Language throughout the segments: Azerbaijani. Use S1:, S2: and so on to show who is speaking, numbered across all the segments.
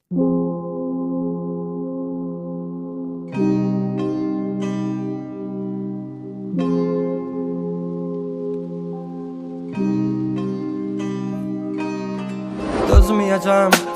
S1: Dözməyəcəm,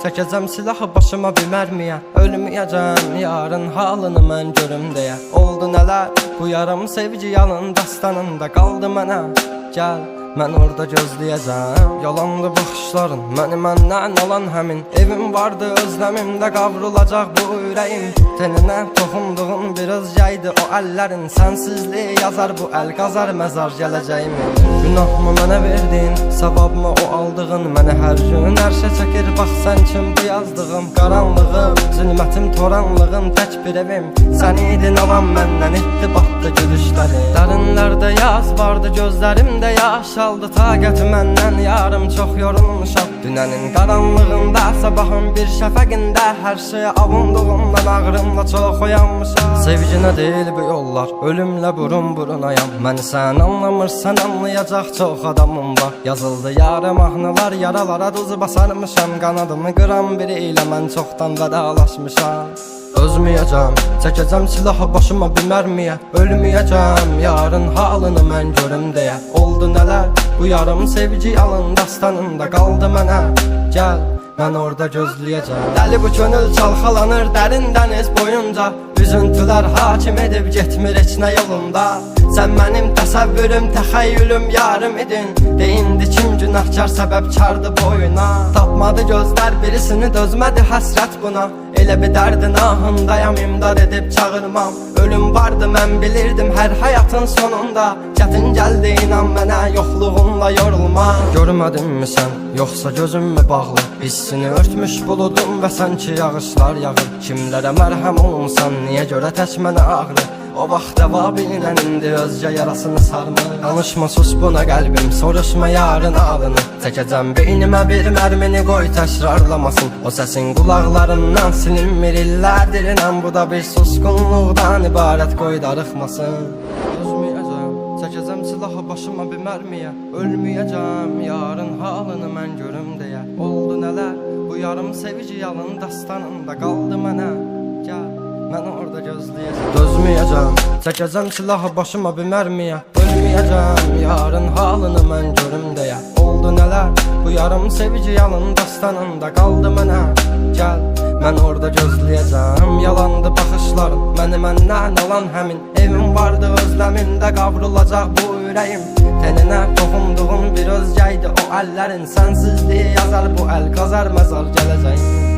S1: çəkəcəm silahı başıma bir mərmiyə. Ölməyəcəm, yarın halını mən görüm deyə. Oldu nələr, bu yarım sevgi yalın dastanında qaldı mənə. Gəl, mən orada gözləyəcəm. Yalandı baxışların, məni məndən alan həmin. Evim vardı özləmimdə qavrulacaq bu ürəyim. Teninə toxunduğun bir özgəydi o əllərin. Sənsizliyi yazar bu əl qazar məzar gələcəyimi. Günahımı mənə verdin, savabımı o aldığın. Məni hər gün ərşə çəkir, bax sən kim bu yazdığım. Qaranlığım, zülmətim, toranlığım, tək bir evim. Sən idin alan məndən, etdi batdı gülüşləri. Dərinlərdə yaz vardı, gözlərimdə yaş aldı. Taqəti məndən yarım çox yorulmuşam. Dünənin qaranlığında, sabahın bir şəfəqində. Hər şeyə avunduğumdan ağrımla çox oyanmışam. Sevginə deyil bu yollar, ölümlə burun burunayam. Məni sən anlamırsan, anlayacaq çox adamım var. Yazıldı yarım mahnılar, yaralara duz basarmışam. Qanadımı qıran biri ilə mən çoxdan vedalaşmışam. Özməyəcəm, çəkəcəm silahı başıma bir mərmiyə. Ölməyəcəm, yarın halını mən görüm deyə. Oldu nələr, bu yarım sevgi yalın dastanında qaldı mənə. Gəl, mən orada gözləyəcəm. Dəli bu könül çalxalanır dərin dəniz boyunca. Üzüntülər hakim edib getmir heç nə yolunda. Sən mənim təsəvvürüm, təxəyyülüm, yarım idin. Deyindi kim günahkar səbəbkardı boyuna. Tapmadı gözlər birisini, dözmədi həsrət buna. Elə bir dərdin ahındayam, imdad edib çağırmam. Ölüm vardı mən bilirdim hər həyatın sonunda. Çətin gəldi inan mənə, yoxluğunla yorulma. Görmədinmi sən, yoxsa gözüm mü bağlı? Hissini örtmüş buludum və sanki yağışlar yağır. Kimlərə mərhəm olunsan, niyə görə tək mənə ağrı? O vaxt dəvabinən indi özgə yarasını sarmır. Danışma sus buna qəlbim, soruşma yarın ağrını. Çəkəcəm beynimə bir mərmini, qoy təkrarlamasın. O səsin qulaqlarından silinmir illərdir inən. Bu da bir susqunluqdan ibarət, qoy darıxmasın. Özməyəcəm, çəkəcəm silahı başıma bir mərmiyə. Ölməyəcəm, yarın halını mən görüm deyə. Oldu nələr, bu yarım sevgi yalın dastanında qaldı mənə. Gəl, mən orada gözləyəcəm. Dözməyəcəm, çəkəcəm silahı başıma bir mərmiyə. Ölməyəcəm, yarın halını mən görüm deyə. Oldu nələr, bu yarım sevgi yalın dastanında qaldı mənə. Gəl, mən orada gözləyəcəm. Yalandı baxışların, məni məndən alan həmin. Evim vardı özləmimdə qavrulacaq bu ürəyim. Teninə toxunduğum bir özgəydi o əllərin. Sənsizliyi yazar bu əl qazar məzar gələcəyim.